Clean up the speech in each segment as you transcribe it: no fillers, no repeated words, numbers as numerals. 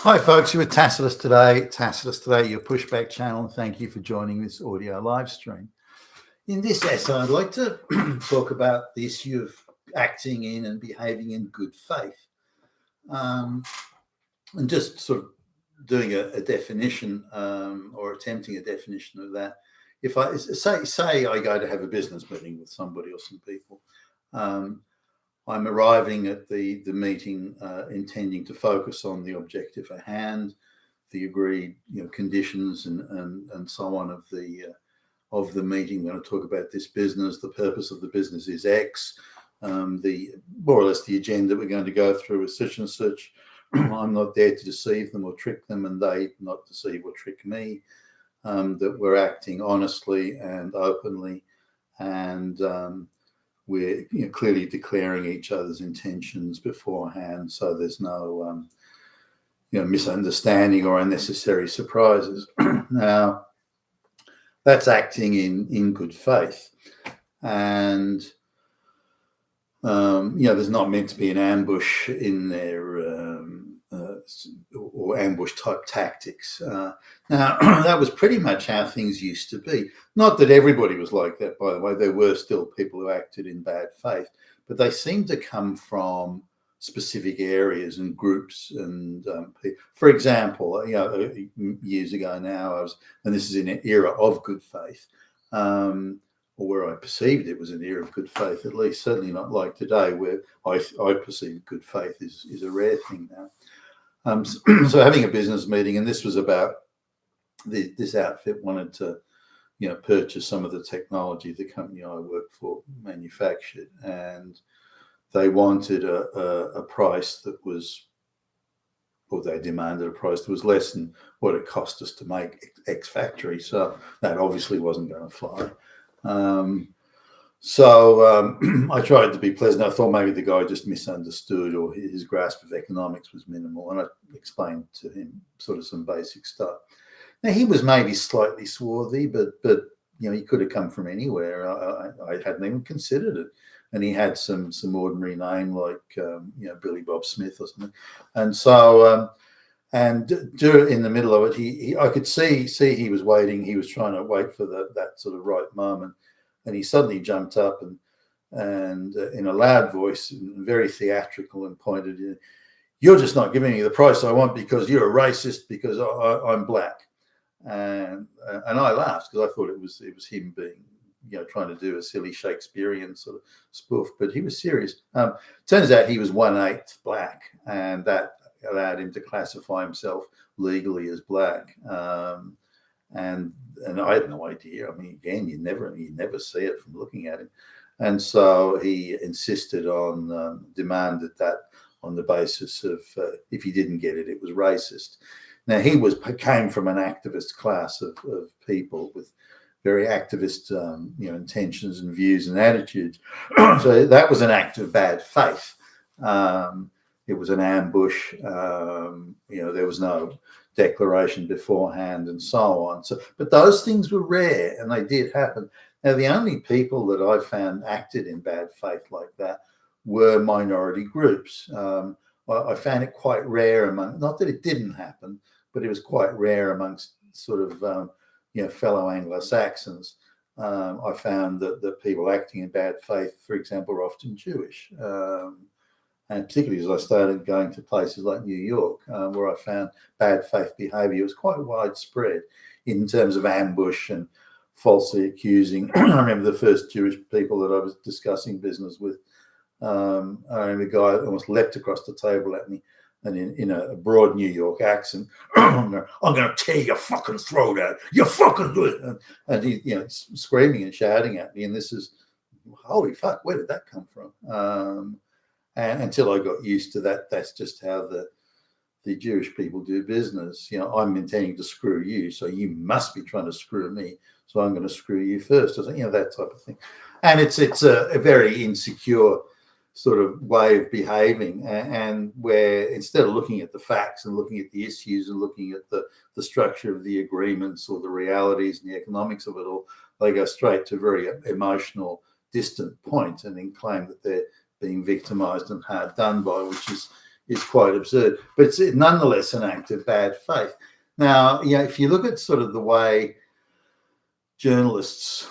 Hi, folks. You're with Tacitus Today. Tacitus Today, your pushback channel. Thank you for joining this audio live stream. In this essay, I'd like to talk about the issue of acting in and behaving in good faith, and just sort of doing a definition or attempting a definition of that. If I say I go to have a business meeting with somebody or some people, I'm arriving at the meeting intending to focus on the objective at hand, the agreed conditions and so on of the meeting. We're going to talk about this business. The purpose of the business is X. The more or less the agenda we're going to go through is such and such. I'm not there to deceive them or trick them, and they not deceive or trick me. That we're acting honestly and openly, and we're clearly declaring each other's intentions beforehand, so there's no misunderstanding or unnecessary surprises. Now, that's acting in good faith, and there's not meant to be an ambush in there or ambush type tactics. Now, that was pretty much how things used to be. Not that everybody was like that, by the way. There were still people who acted in bad faith, but they seemed to come from specific areas and groups. And for example, years ago now, and this is in an era of good faith, or where I perceived it was an era of good faith, at least. Certainly not like today, where I perceive good faith is a rare thing now. So having a business meeting, and this was about this outfit wanted to, purchase some of the technology the company I work for manufactured, and they wanted a price that was, or they demanded a price that was less than what it cost us to make X factory. So that obviously wasn't going to fly. So I tried to be pleasant. I thought maybe the guy just misunderstood, or his grasp of economics was minimal, and I explained to him sort of some basic stuff. Now, he was maybe slightly swarthy, but he could have come from anywhere. I hadn't even considered it, and he had some ordinary name like Billy Bob Smith or something, and so. And in the middle of it, I could see he was waiting. He was trying to wait for that sort of right moment. And he suddenly jumped up and in a loud voice, and very theatrical, and pointed, "You're just not giving me the price I want because you're a racist because I'm black." And I laughed because I thought it was him being, trying to do a silly Shakespearean sort of spoof, but he was serious. Turns out he was 1/8 black, and that allowed him to classify himself legally as black. And I had no idea. I mean, again, you never see it from looking at him. And so he insisted on, demanded that on the basis of if he didn't get it, it was racist. Now, he came from an activist class of people with very activist, intentions and views and attitudes. So that was an act of bad faith. It was an ambush. There was no declaration beforehand and so on. So, but those things were rare, and they did happen. Now, the only people that I found acted in bad faith like that were minority groups. I found it quite rare not that it didn't happen, but it was quite rare amongst sort of, fellow Anglo-Saxons. I found that people acting in bad faith, for example, were often Jewish. And particularly as I started going to places like New York, where I found bad faith behavior was quite widespread in terms of ambush and falsely accusing. I remember the first Jewish people that I was discussing business with. I remember a guy that almost leapt across the table at me, and in a broad New York accent, "I'm going to tear your fucking throat out. You fucking do it." And he, screaming and shouting at me. And this is, holy fuck, where did that come from? And until I got used to that, that's just how the Jewish people do business. I'm intending to screw you, so you must be trying to screw me. So I'm going to screw you first. That type of thing. And it's a very insecure sort of way of behaving, and where instead of looking at the facts and looking at the issues and looking at the structure of the agreements or the realities and the economics of it all, they go straight to a very emotional, distant point and then claim that they're being victimized and hard done by, which is quite absurd. But it's nonetheless an act of bad faith. Now, if you look at sort of the way journalists,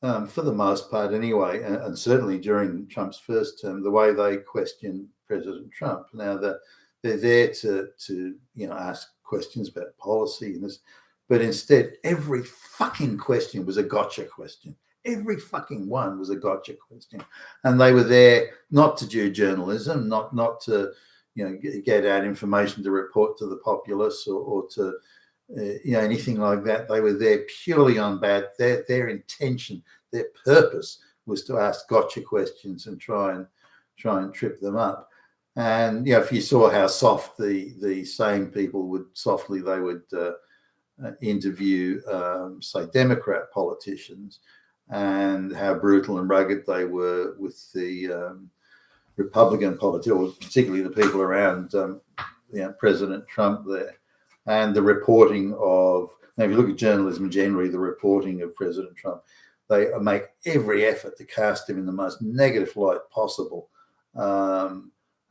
for the most part anyway, and certainly during Trump's first term, the way they question President Trump. Now, they're there to ask questions about policy and this, but instead every fucking question was a gotcha question. Every fucking one was a gotcha question, and they were there not to do journalism, not to get out information to report to the populace or to anything like that. They were there purely on bad. Their intention, their purpose was to ask gotcha questions and try and trip them up. And if you saw how soft the same people would interview, say, Democrat politicians, and how brutal and rugged they were with the Republican politicians, or particularly the people around President Trump there. And the reporting of, now if you look at journalism generally, the reporting of President Trump, they make every effort to cast him in the most negative light possible,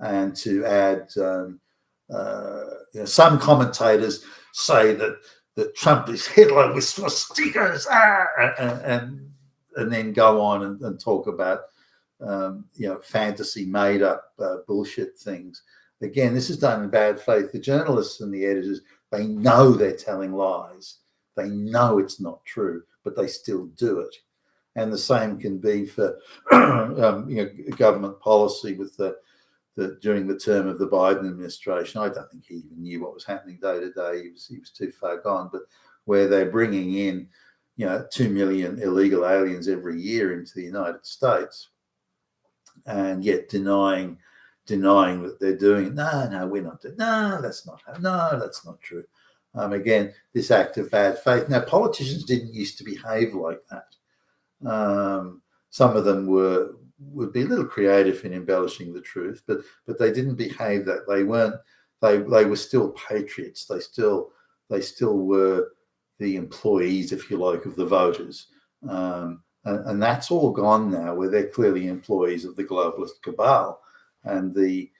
and to add, some commentators say that Trump is Hitler with swastikas, and then go on and talk about fantasy made up bullshit things. Again, this is done in bad faith. The journalists and the editors, they know they're telling lies. They know it's not true, but they still do it. And the same can be for government policy with during the term of the Biden administration. I don't think he even knew what was happening day to day. He was too far gone. But where they're bringing in 2 million illegal aliens every year into the United States, and yet denying that they're doing it. No, we're not doing. No, that's not true. Again, this act of bad faith. Now, politicians didn't used to behave like that. Some of them would be a little creative in embellishing the truth, but they didn't behave that. They weren't. They were still patriots. They still were the employees, if you like, of the voters. And that's all gone now, where they're clearly employees of the globalist cabal, and the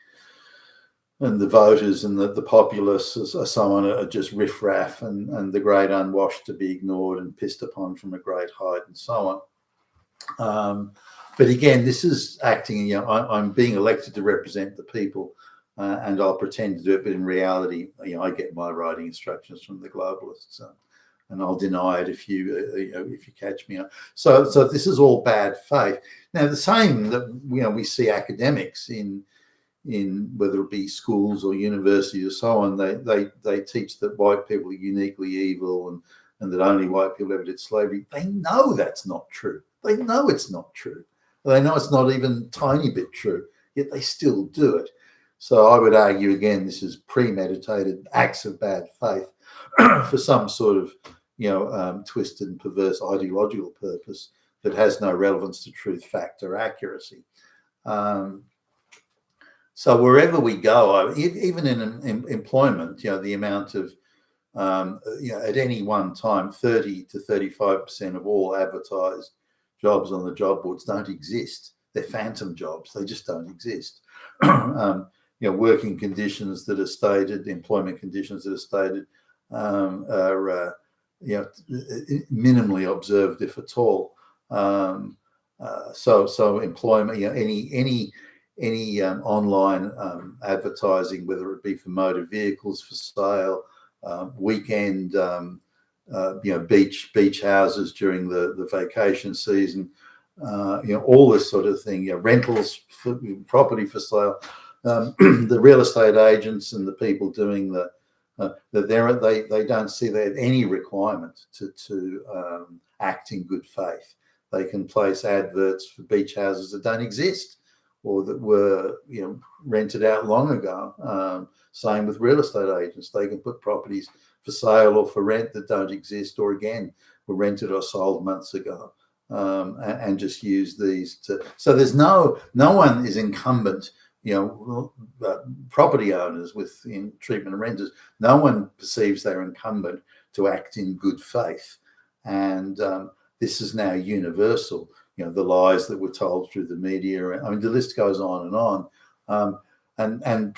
voters and the populace are someone are just riffraff, and the great unwashed to be ignored and pissed upon from a great height, and so on. But again, this is acting. I'm being elected to represent the people, and I'll pretend to do it, but in reality, I get my writing instructions from the globalists. And I'll deny it if you catch me up. So this is all bad faith. Now, the same that we see academics in whether it be schools or universities or so on, they teach that white people are uniquely evil and that only white people ever did slavery. They know that's not true. They know it's not true. They know it's not even a tiny bit true, yet they still do it. So I would argue, again, this is premeditated acts of bad faith for some sort of twisted and perverse ideological purpose that has no relevance to truth, fact, or accuracy. So wherever we go, even in employment, the amount of, at any one time, 30 to 35% of all advertised jobs on the job boards don't exist. They're phantom jobs. They just don't exist. Working conditions that are stated, employment conditions that are stated, are minimally observed, if at all. So employment, any online advertising, whether it be for motor vehicles for sale, weekend, beach houses during the vacation season, all this sort of thing, rentals, property for sale, the real estate agents and the people doing they don't see they have any requirement to act in good faith. They can place adverts for beach houses that don't exist or that were rented out long ago. Same with real estate agents. They can put properties for sale or for rent that don't exist, or again were rented or sold months ago, and just use these to. So there's no one is incumbent. Property owners within treatment and renters, no one perceives they're incumbent to act in good faith. And this is now universal. The lies that were told through the media. I mean, the list goes on and on. and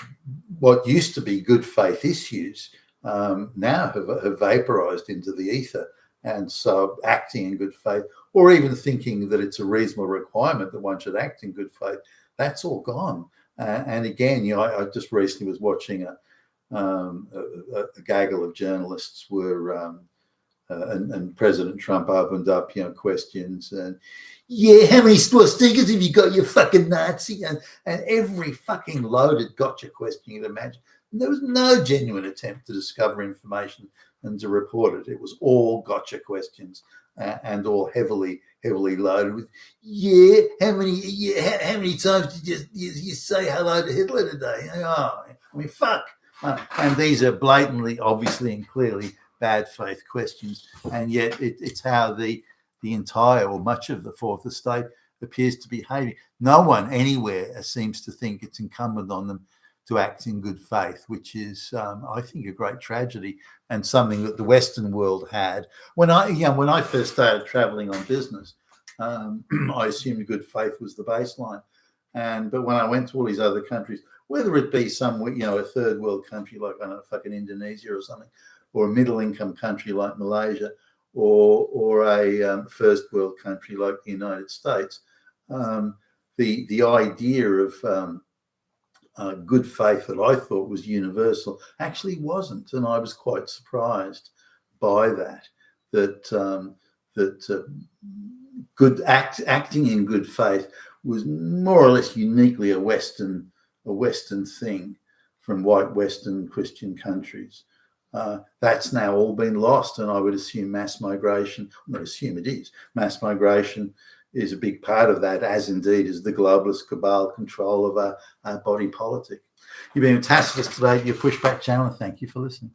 what used to be good faith issues now have vaporized into the ether. And so acting in good faith, or even thinking that it's a reasonable requirement that one should act in good faith, that's all gone. And again, I just recently was watching a gaggle of journalists were and President Trump opened up, questions and how many stickers have you got, you fucking Nazi? And every fucking loaded gotcha question you'd imagine. And there was no genuine attempt to discover information and to report it. It was all gotcha questions and all heavily loaded with, how many times did you say hello to Hitler today? Oh, I mean, fuck. And these are blatantly, obviously, and clearly bad faith questions, and yet it's how the entire or much of the fourth estate appears to be behaving. No one anywhere seems to think it's incumbent on them to act in good faith, which is, I think, a great tragedy and something that the Western world had. When I first started traveling on business, I assumed good faith was the baseline, but when I went to all these other countries, whether it be some, a third world country like, I don't know, fucking Indonesia or something, or a middle income country like Malaysia, or a first world country like the United States, the idea of good faith that I thought was universal actually wasn't, and I was quite surprised by that acting in good faith was more or less uniquely a Western thing from white Western Christian countries. That's now all been lost, and I would assume mass migration is a big part of that, as indeed is the globalist cabal control of our body politic. You've been fantastic today, your Pushback channel, and thank you for listening.